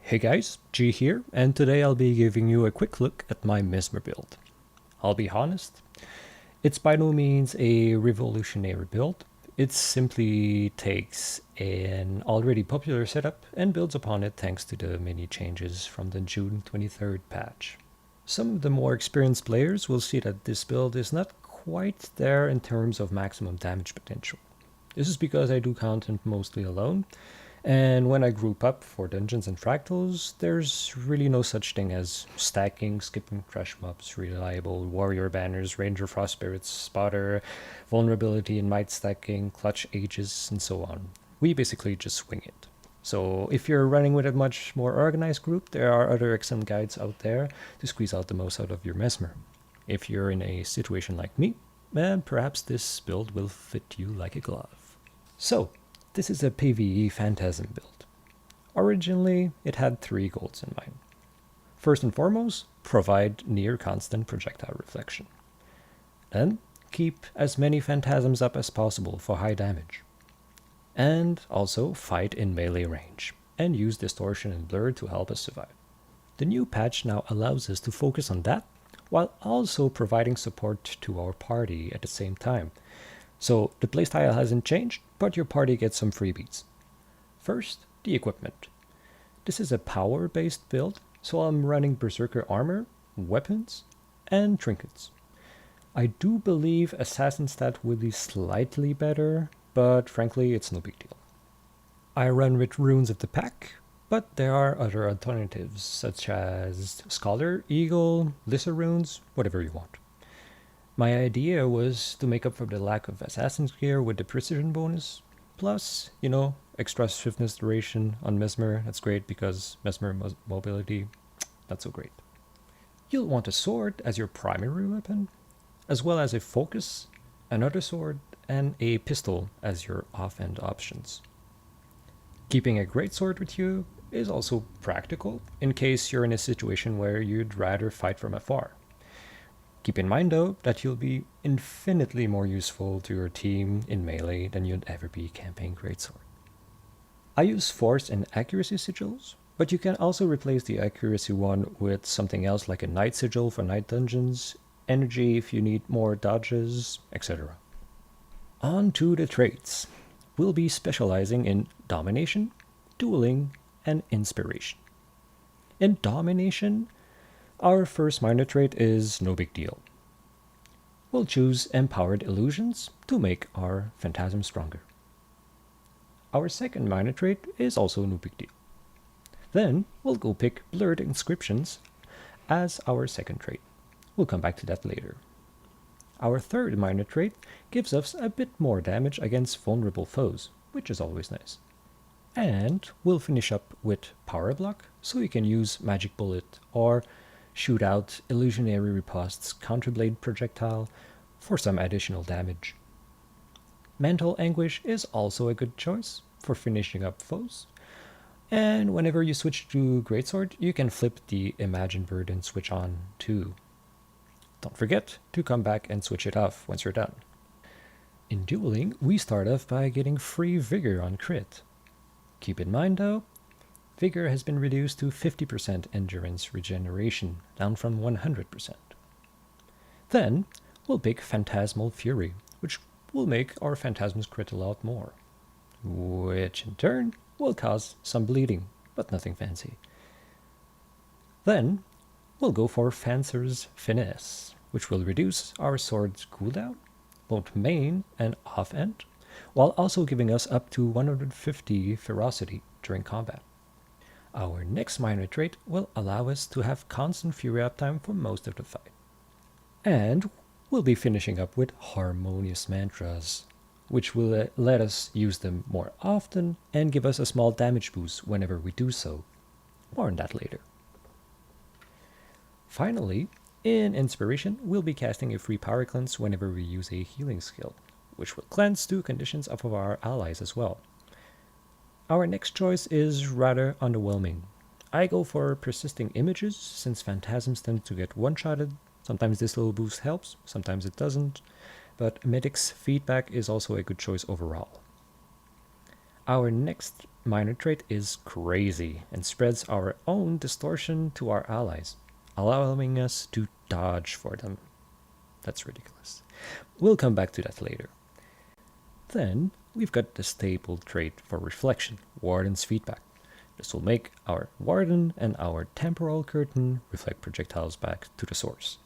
Hey guys, G here, and today I'll be giving you a quick look at my Mesmer build. I'll be honest, it's by no means a revolutionary build. It simply takes an already popular setup and builds upon it thanks to the many changes from the June 23rd patch. Some of the more experienced players will see that this build is not quite there in terms of maximum damage potential. This is because I do content mostly alone, and when I group up for dungeons and fractals, there's really no such thing as stacking, skipping crush mobs, reliable warrior banners, ranger frost spirits, spotter, vulnerability and might stacking, clutch ages, and so on. We basically just swing it. So if you're running with a much more organized group, there are other excellent guides out there to squeeze out the most out of your Mesmer. If you're in a situation like me, then perhaps this build will fit you like a glove. So, this is a PvE Phantasm build. Originally, it had 3 goals in mind. First and foremost, provide near constant projectile reflection. Then, keep as many phantasms up as possible for high damage. And also fight in melee range, and use distortion and blur to help us survive. The new patch now allows us to focus on that, while also providing support to our party at the same time. So the playstyle hasn't changed, but your party gets some freebies. First, the equipment. This is a power-based build, so I'm running Berserker armor, weapons, and trinkets. I do believe Assassin stat will be slightly better, but frankly it's no big deal. I run with Runes of the Pack, but there are other alternatives, such as Scholar, Eagle, Lesser Runes, whatever you want. My idea was to make up for the lack of Assassin's gear with the precision bonus, plus, extra swiftness duration on Mesmer. That's great because Mesmer mobility, not so great. You'll want a sword as your primary weapon, as well as a focus, another sword, and a pistol as your off-end options. Keeping a greatsword with you is also practical in case you're in a situation where you'd rather fight from afar. Keep in mind though that you'll be infinitely more useful to your team in melee than you'd ever be camping greatsword. I use force and accuracy sigils, but you can also replace the accuracy one with something else like a night sigil for night dungeons, energy if you need more dodges, etc. On to the traits. We'll be specializing in domination, dueling, and inspiration. In domination, our first minor trait is no big deal. We'll choose Empowered Illusions to make our Phantasm stronger. Our second minor trait is also no big deal. Then we'll go pick Blurred Inscriptions as our second trait. We'll come back to that later. Our third minor trait gives us a bit more damage against vulnerable foes, which is always nice. And we'll finish up with Power Block, so you can use Magic Bullet or shoot out Illusionary Ripost's Counterblade projectile for some additional damage. Mental Anguish is also a good choice for finishing up foes. And whenever you switch to Greatsword, you can flip the Imagine Burden switch on too. Don't forget to come back and switch it off once you're done. In dueling, we start off by getting free Vigor on crit. Keep in mind though, Vigor has been reduced to 50% endurance regeneration, down from 100%. Then, we'll pick Phantasmal Fury, which will make our Phantasms crit a lot more, which in turn will cause some bleeding, but nothing fancy. Then, we'll go for Fancer's Finesse, which will reduce our sword's cooldown, both main and off-end, while also giving us up to 150 ferocity during combat. Our next minor trait will allow us to have constant fury uptime for most of the fight. And we'll be finishing up with Harmonious Mantras, which will let us use them more often and give us a small damage boost whenever we do so. More on that later. Finally, in Inspiration, we'll be casting a free Power Cleanse whenever we use a healing skill, which will cleanse 2 conditions of our allies as well. Our next choice is rather underwhelming. I go for Persisting Images, since Phantasms tend to get one-shotted. Sometimes this little boost helps, sometimes it doesn't, but Medic's Feedback is also a good choice overall. Our next minor trait is crazy and spreads our own distortion to our allies, allowing us to dodge for them. That's ridiculous. We'll come back to that later. Then we've got the stable trait for reflection, Warden's feedback. This will make our Warden and our temporal curtain reflect projectiles back to the source.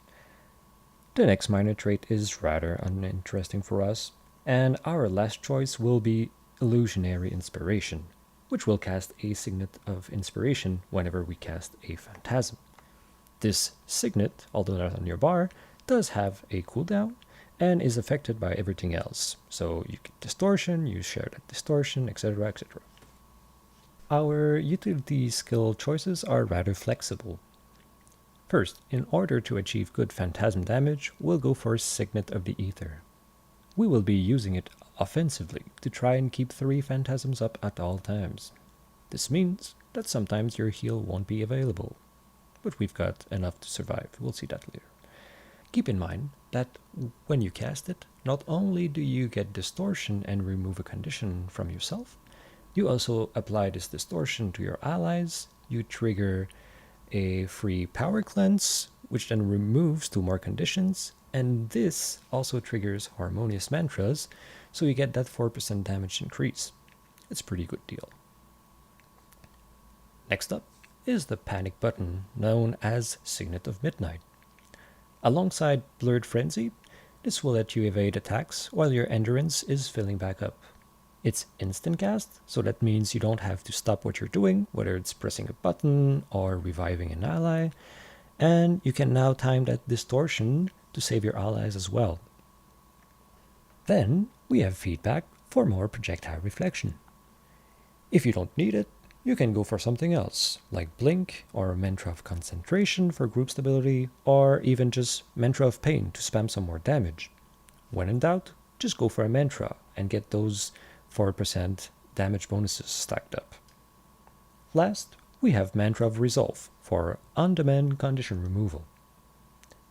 The next minor trait is rather uninteresting for us, and our last choice will be illusionary inspiration, which will cast a signet of inspiration whenever we cast a phantasm. This signet, although not on your bar, does have a cooldown and is affected by everything else. So you get distortion, you share that distortion, etc., etc. Our utility skill choices are rather flexible. First, in order to achieve good phantasm damage, we'll go for Signet of the Ether. We will be using it offensively to try and keep 3 phantasms up at all times. This means that sometimes your heal won't be available, but we've got enough to survive. We'll see that later. Keep in mind that when you cast it, not only do you get distortion and remove a condition from yourself, you also apply this distortion to your allies, you trigger a free power cleanse, which then removes 2 more conditions, and this also triggers harmonious mantras, so you get that 4% damage increase. It's a pretty good deal. Next up is the panic button, known as Signet of Midnight. Alongside Blurred Frenzy, this will let you evade attacks while your endurance is filling back up. It's instant cast, so that means you don't have to stop what you're doing, whether it's pressing a button or reviving an ally, and you can now time that distortion to save your allies as well. Then we have feedback for more projectile reflection. If you don't need it, you can go for something else, like Blink or Mantra of Concentration for group stability, or even just Mantra of Pain to spam some more damage. When in doubt, just go for a mantra and get those 4% damage bonuses stacked up. Last, we have Mantra of Resolve for on-demand condition removal.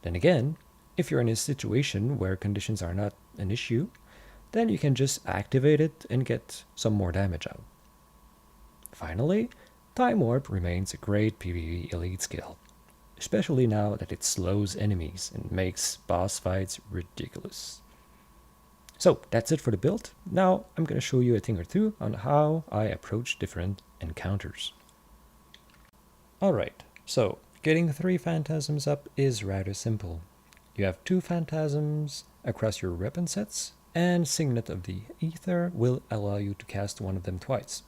Then again, if you're in a situation where conditions are not an issue, then you can just activate it and get some more damage out. Finally, Time Warp remains a great PvE elite skill, especially now that it slows enemies and makes boss fights ridiculous. So that's it for the build. Now I'm going to show you a thing or two on how I approach different encounters. Alright, so getting 3 phantasms up is rather simple. You have 2 phantasms across your weapon sets, and Signet of the Ether will allow you to cast one of them twice.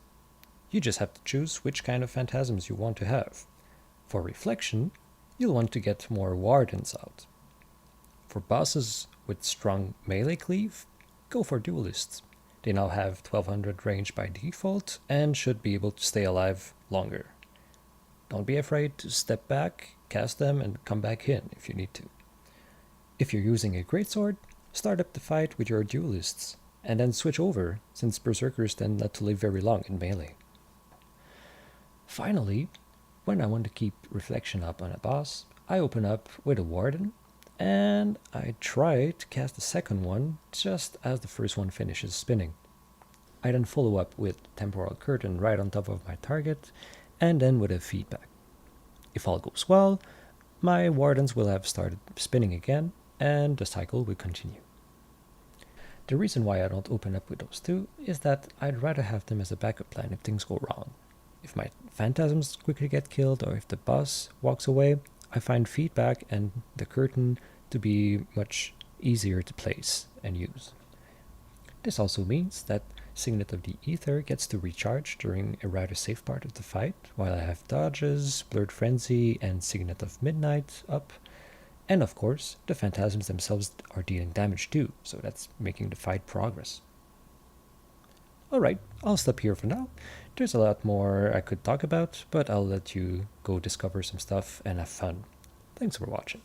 You just have to choose which kind of phantasms you want to have. For reflection, you'll want to get more wardens out. For bosses with strong melee cleave, go for duelists. They now have 1200 range by default and should be able to stay alive longer. Don't be afraid to step back, cast them, and come back in if you need to. If you're using a greatsword, start up the fight with your duelists, and then switch over, since berserkers tend not to live very long in melee. Finally, when I want to keep reflection up on a boss, I open up with a warden, and I try to cast the second one just as the first one finishes spinning. I then follow up with temporal curtain right on top of my target, and then with a feedback. If all goes well, my wardens will have started spinning again, and the cycle will continue. The reason why I don't open up with those 2 is that I'd rather have them as a backup plan if things go wrong. If my phantasms quickly get killed, or if the boss walks away, I find feedback and the curtain to be much easier to place and use. This also means that Signet of the Ether gets to recharge during a rather safe part of the fight, while I have dodges, Blurred Frenzy, and Signet of Midnight up. And of course, the phantasms themselves are dealing damage too, so that's making the fight progress. Alright, I'll stop here for now. There's a lot more I could talk about, but I'll let you go discover some stuff and have fun. Thanks for watching.